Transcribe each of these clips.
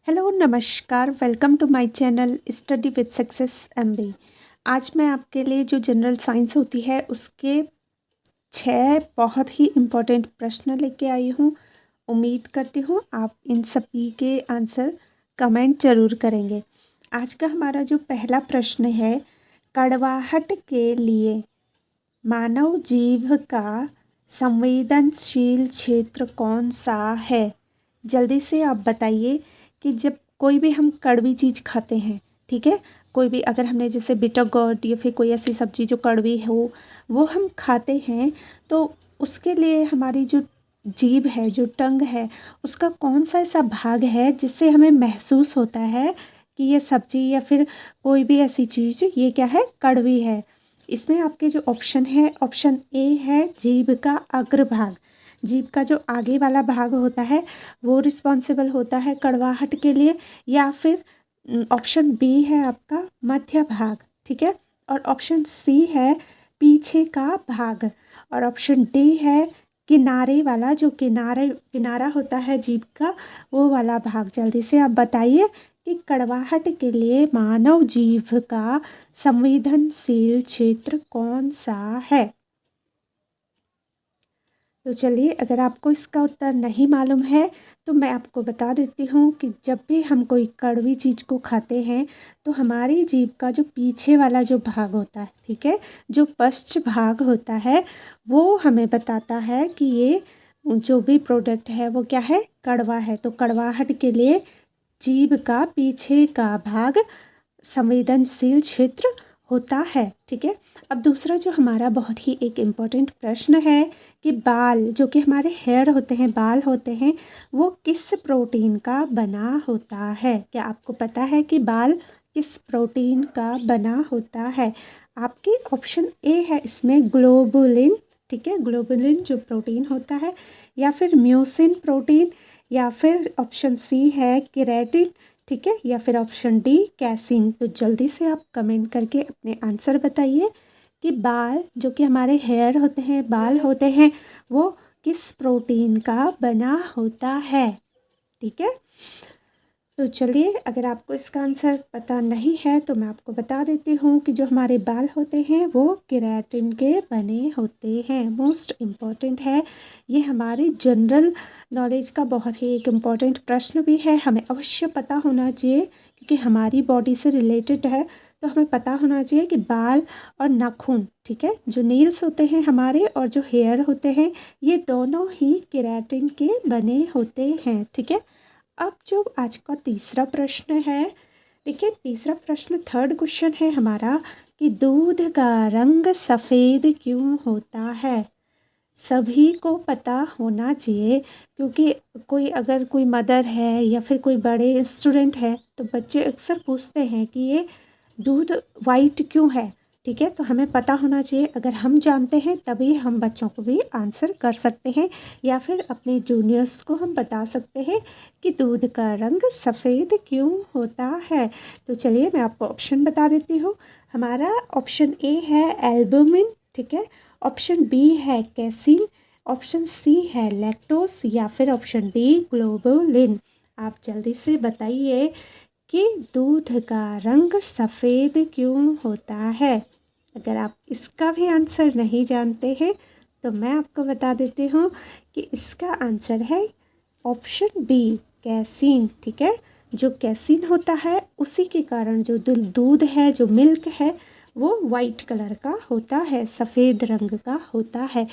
Hello नमस्कार, welcome to my channel study with success MB. आज मैं आपके लिए जो जनरल साइंस होती है उसके 6 बहुत ही इम्पोर्टेंट प्रश्न लेके आई हूँ। उम्मीद करती हूँ आप इन सभी के आंसर कमेंट ज़रूर करेंगे। आज का हमारा जो पहला प्रश्न है, कड़वाहट के लिए मानव जीव का संवेदनशील क्षेत्र कौन सा है? जल्दी से आप बताइए कि जब कोई भी हम कड़वी चीज़ खाते हैं, ठीक है, कोई भी अगर हमने जैसे बिटर गोर्ड या फिर कोई ऐसी सब्ज़ी जो कड़वी हो वो हम खाते हैं, तो उसके लिए हमारी जो जीभ है, जो टंग है, उसका कौन सा ऐसा भाग है जिससे हमें महसूस होता है कि ये सब्ज़ी या फिर कोई भी ऐसी चीज़ ये क्या है, कड़वी है। इसमें आपके जो ऑप्शन है, ऑप्शन ए है जीभ का अग्रभाग। जीभ का जो आगे वाला भाग होता है वो रिस्पॉन्सिबल होता है कड़वाहट के लिए, या फिर ऑप्शन बी है आपका मध्य भाग, ठीक है, और ऑप्शन सी है पीछे का भाग, और ऑप्शन डी है किनारे वाला, जो किनारा होता है जीभ का वो वाला भाग। जल्दी से आप बताइए कि कड़वाहट के लिए मानव जीभ का संवेदनशील क्षेत्र कौन सा है? तो चलिए, अगर आपको इसका उत्तर नहीं मालूम है तो मैं आपको बता देती हूँ कि जब भी हम कोई कड़वी चीज़ को खाते हैं तो हमारी जीभ का जो पीछे वाला जो भाग होता है, ठीक है, जो पश्च भाग होता है, वो हमें बताता है कि ये जो भी प्रोडक्ट है वो क्या है, कड़वा है। तो कड़वाहट के लिए जीभ का पीछे का भाग संवेदनशील क्षेत्र होता है, ठीक है। अब दूसरा जो हमारा बहुत ही एक इम्पॉर्टेंट प्रश्न है कि बाल, जो कि हमारे हेयर होते हैं, बाल होते हैं, वो किस प्रोटीन का बना होता है? क्या आपको पता है कि बाल किस प्रोटीन का बना होता है? आपके ऑप्शन ए है इसमें ग्लोबुलिन, ठीक है, ग्लोबुलिन जो प्रोटीन होता है, या फिर म्यूसिन प्रोटीन, या फिर ऑप्शन सी है केराटिन, ठीक है, या फिर ऑप्शन डी कैसीन। तो जल्दी से आप कमेंट करके अपने आंसर बताइए कि बाल, जो कि हमारे हेयर होते हैं, बाल होते हैं, वो किस प्रोटीन का बना होता है, ठीक है। तो चलिए, अगर आपको इसका आंसर पता नहीं है तो मैं आपको बता देती हूँ कि जो हमारे बाल होते हैं वो केराटिन के बने होते हैं। मोस्ट इम्पॉर्टेंट है, ये हमारी जनरल नॉलेज का बहुत ही एक इम्पॉर्टेंट प्रश्न भी है। हमें अवश्य पता होना चाहिए क्योंकि हमारी बॉडी से रिलेटेड है, तो हमें पता होना चाहिए कि बाल और नाखून, ठीक है, जो नील्स होते हैं हमारे और जो हेयर होते हैं, ये दोनों ही केराटिन के बने होते हैं, ठीक है। अब जो आज का तीसरा प्रश्न है, देखिए तीसरा प्रश्न, थर्ड क्वेश्चन है हमारा कि दूध का रंग सफ़ेद क्यों होता है? सभी को पता होना चाहिए क्योंकि कोई अगर कोई मदर है या फिर कोई बड़े स्टूडेंट है तो बच्चे अक्सर पूछते हैं कि ये दूध वाइट क्यों है, ठीक है। तो हमें पता होना चाहिए, अगर हम जानते हैं तभी हम बच्चों को भी आंसर कर सकते हैं या फिर अपने जूनियर्स को हम बता सकते हैं कि दूध का रंग सफ़ेद क्यों होता है। तो चलिए मैं आपको ऑप्शन बता देती हूँ। हमारा ऑप्शन ए है एल्बुमिन, ठीक है, ऑप्शन बी है कैसीन, ऑप्शन सी है लैक्टोस, या फिर ऑप्शन डी ग्लोबुलिन। आप जल्दी से बताइए कि दूध का रंग सफ़ेद क्यों होता है? अगर आप इसका भी आंसर नहीं जानते हैं तो मैं आपको बता देती हूँ कि इसका आंसर है ऑप्शन बी कैसीन, ठीक है। जो कैसीन होता है उसी के कारण जो दूध है, जो मिल्क है, वो वाइट कलर का होता है, सफ़ेद रंग का होता है।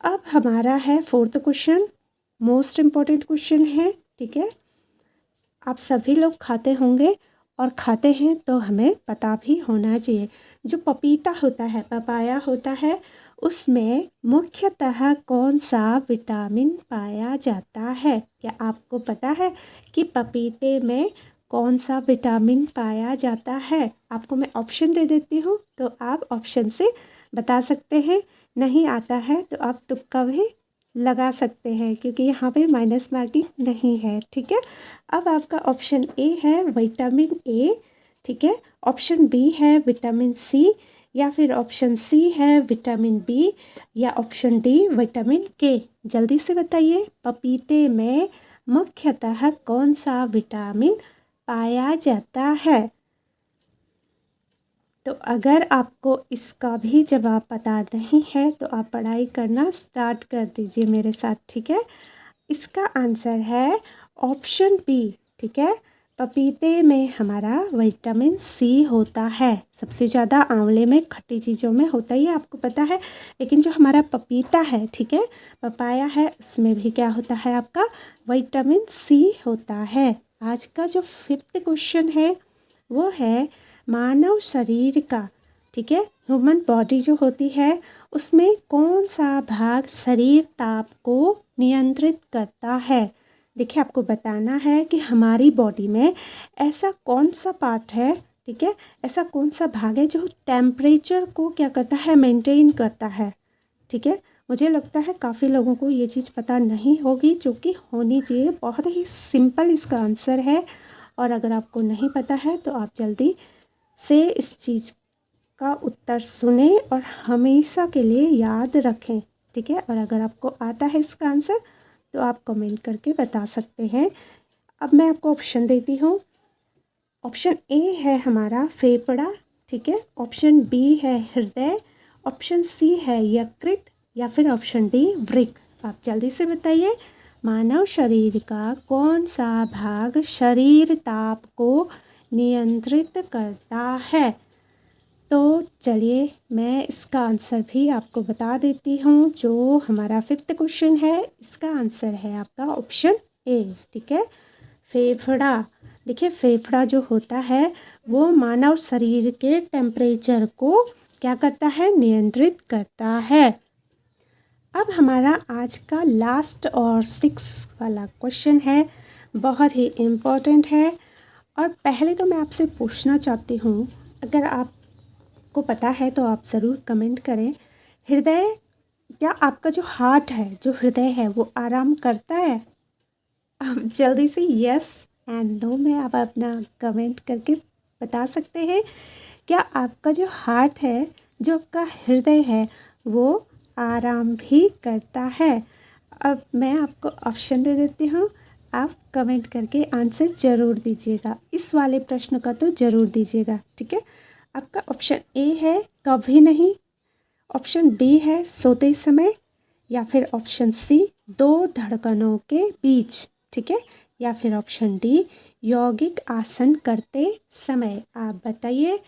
अब हमारा है fourth question, most important question है, ठीक है। आप सभी लोग खाते होंगे और खाते हैं तो हमें पता भी होना चाहिए। जो पपीता होता है, पपाया होता है, उसमें मुख्यतः कौन सा विटामिन पाया जाता है? क्या आपको पता है कि पपीते में कौन सा विटामिन पाया जाता है? आपको मैं ऑप्शन दे देती हूँ तो आप ऑप्शन से बता सकते हैं। नहीं आता है तो आप तुक्का भी लगा सकते हैं क्योंकि यहाँ पे माइनस मार्किंग नहीं है, ठीक है। अब आपका ऑप्शन ए है विटामिन ए, ठीक है, ऑप्शन बी है विटामिन सी, या फिर ऑप्शन सी है विटामिन बी, या ऑप्शन डी विटामिन के। जल्दी से बताइए, पपीते में मुख्यतः कौन सा विटामिन पाया जाता है? तो अगर आपको इसका भी जवाब पता नहीं है तो आप पढ़ाई करना स्टार्ट कर दीजिए मेरे साथ, ठीक है। इसका आंसर है ऑप्शन बी, ठीक है। पपीते में हमारा विटामिन सी होता है। सबसे ज़्यादा आंवले में, खट्टी चीज़ों में होता ही है, आपको पता है। लेकिन जो हमारा पपीता है, ठीक है, पपाया है, उसमें भी क्या होता है आपका विटामिन सी होता है। आज का जो 5th क्वेश्चन है वो है मानव शरीर का, ठीक है, ह्यूमन बॉडी जो होती है उसमें कौन सा भाग शरीर ताप को नियंत्रित करता है। देखिए, आपको बताना है कि हमारी बॉडी में ऐसा कौन सा पार्ट है, ठीक है, ऐसा कौन सा भाग है जो टेम्परेचर को क्या करता है, मेंटेन करता है, ठीक है। मुझे लगता है काफ़ी लोगों को ये चीज़ पता नहीं होगी, जो कि होनी चाहिए। बहुत ही सिंपल इसका आंसर है, और अगर आपको नहीं पता है तो आप जल्दी से इस चीज़ का उत्तर सुने और हमेशा के लिए याद रखें, ठीक है। और अगर आपको आता है इसका आंसर तो आप कमेंट करके बता सकते हैं। अब मैं आपको ऑप्शन देती हूँ। ऑप्शन ए है हमारा फेफड़ा, ठीक है। ऑप्शन बी है हृदय, ऑप्शन सी है यकृत, या फिर ऑप्शन डी वृक्क। आप जल्दी से बताइए, मानव शरीर का कौन सा भाग शरीर ताप को नियंत्रित करता है। तो चलिए मैं इसका आंसर भी आपको बता देती हूँ। जो हमारा 5th क्वेश्चन है, इसका आंसर है आपका ऑप्शन ए, ठीक है, फेफड़ा। देखिए, फेफड़ा जो होता है वो मानव शरीर के टेम्परेचर को क्या करता है, नियंत्रित करता है। अब हमारा आज का लास्ट और 6 वाला क्वेश्चन है, बहुत ही इम्पोर्टेंट है। और पहले तो मैं आपसे पूछना चाहती हूँ, अगर आपको पता है तो आप ज़रूर कमेंट करें। हृदय, क्या आपका जो हार्ट है, जो हृदय है, वो आराम करता है? आप जल्दी से यस एंड नो में आप अपना कमेंट करके बता सकते हैं। क्या आपका जो हार्ट है, जो आपका हृदय है, वो आराम भी करता है? अब मैं आपको ऑप्शन दे देती हूँ, आप कमेंट करके आंसर ज़रूर दीजिएगा। इस वाले प्रश्न का तो ज़रूर दीजिएगा, ठीक है। आपका ऑप्शन ए है कभी नहीं, ऑप्शन बी है सोते समय, या फिर ऑप्शन सी 2 धड़कनों के बीच, ठीक है, या फिर ऑप्शन डी यौगिक आसन करते समय। आप बताइए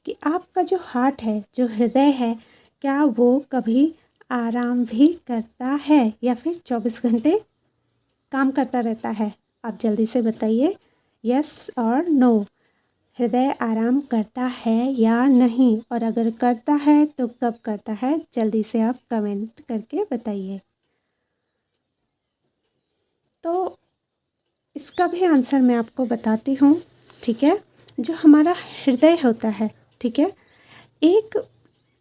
कि आपका जो हार्ट है, जो हृदय है, क्या वो कभी आराम भी करता है या फिर 24 घंटे काम करता रहता है? आप जल्दी से बताइए यस और नो। हृदय आराम करता है या नहीं, और अगर करता है तो कब करता है? जल्दी से आप कमेंट करके बताइए। तो इसका भी आंसर मैं आपको बताती हूँ, ठीक है। जो हमारा हृदय होता है, ठीक है, एक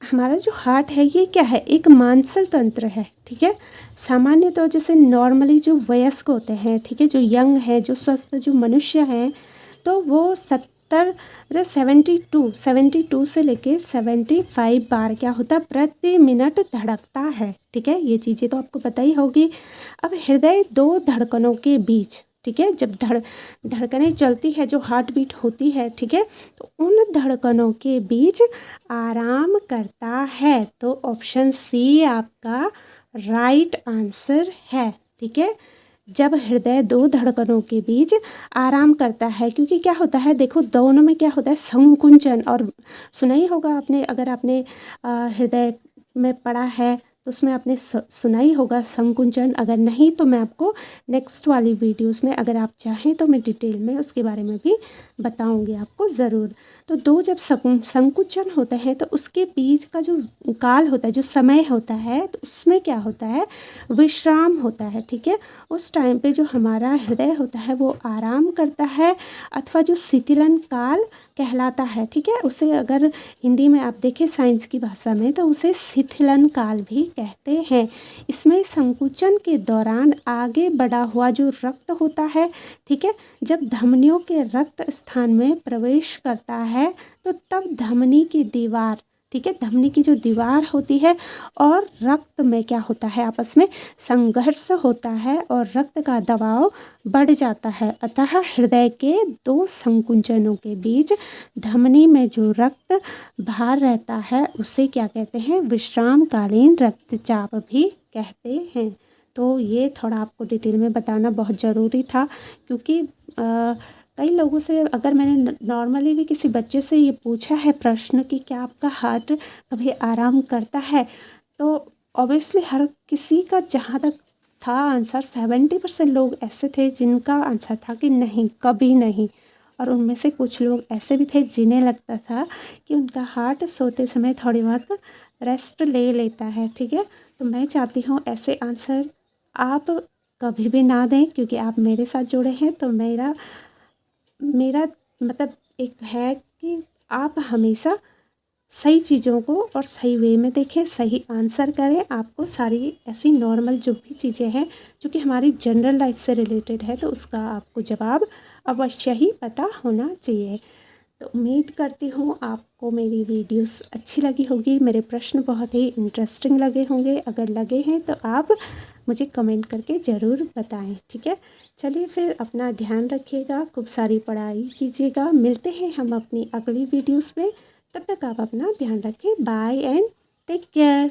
हमारा जो हार्ट है ये क्या है, एक मांसल तंत्र है, ठीक है। सामान्य तो जैसे नॉर्मली जो वयस्क होते हैं, ठीक है, जो यंग है, जो स्वस्थ जो मनुष्य हैं, तो वो 70 मतलब 72 से लेके 75 बार क्या होता है, प्रति मिनट धड़कता है, ठीक है। ये चीज़ें तो आपको पता ही होगी। अब हृदय 2 धड़कनों के बीच, ठीक है, जब धड़कनें चलती है, जो हार्ट बीट होती है, ठीक है, तो उन धड़कनों के बीच आराम करता है। तो ऑप्शन सी आपका राइट आंसर है, ठीक है। जब हृदय 2 धड़कनों के बीच आराम करता है, क्योंकि क्या होता है, देखो दोनों में क्या होता है, संकुंचन। और सुना ही होगा आपने, अगर आपने हृदय में पढ़ा है तो उसमें आपने सुना ही होगा संकुंचन। अगर नहीं तो मैं आपको नेक्स्ट वाली वीडियोस में, अगर आप चाहें तो मैं डिटेल में उसके बारे में भी बताऊंगी आपको ज़रूर। तो 2 जब संकुचन होते हैं तो उसके बीच का जो काल होता है, जो समय होता है, तो उसमें क्या होता है, विश्राम होता है, ठीक है। उस टाइम पे जो हमारा हृदय होता है वो आराम करता है, अथवा जो शिथिलन काल कहलाता है, ठीक है। उसे अगर हिंदी में आप देखें साइंस की भाषा में तो उसे शिथिलन काल भी कहते हैं। इसमें संकुचन के दौरान आगे बढ़ा हुआ जो रक्त होता है, ठीक है, जब धमनियों के रक्त स्थान में प्रवेश करता है तो तब धमनी की दीवार, ठीक है। धमनी की जो दीवार होती है और रक्त में क्या होता है, आपस में संघर्ष होता है और रक्त का दबाव बढ़ जाता है। अतः हृदय के दो संकुंचनों के बीच धमनी में जो रक्त भार रहता है उसे क्या कहते हैं, विश्रामकालीन रक्तचाप भी कहते हैं। तो ये थोड़ा आपको डिटेल में बताना बहुत ज़रूरी था, क्योंकि कई लोगों से अगर मैंने नॉर्मली भी किसी बच्चे से ये पूछा है प्रश्न कि क्या आपका हार्ट कभी आराम करता है, तो ऑब्वियसली हर किसी का जहाँ तक था आंसर 70% लोग ऐसे थे जिनका आंसर था कि नहीं, कभी नहीं। और उनमें से कुछ लोग ऐसे भी थे जिन्हें लगता था कि उनका हार्ट सोते समय थोड़ी बहुत रेस्ट ले लेता है। ठीक है, तो मैं चाहती हूँ ऐसे आंसर आप कभी भी ना दें, क्योंकि आप मेरे साथ जुड़े हैं। तो मेरा मतलब एक है कि आप हमेशा सही चीज़ों को और सही वे में देखें, सही आंसर करें। आपको सारी ऐसी नॉर्मल जो भी चीज़ें हैं जो कि हमारी जनरल लाइफ से रिलेटेड है, तो उसका आपको जवाब अवश्य ही पता होना चाहिए। तो उम्मीद करती हूँ आपको मेरी वीडियोस अच्छी लगी होगी, मेरे प्रश्न बहुत ही इंटरेस्टिंग लगे होंगे। अगर लगे हैं तो आप मुझे कमेंट करके ज़रूर बताएं। ठीक है, चलिए फिर अपना ध्यान रखिएगा, खूब सारी पढ़ाई कीजिएगा। मिलते हैं हम अपनी अगली वीडियोस में, तब तक आप अपना ध्यान रखें। Bye and take care.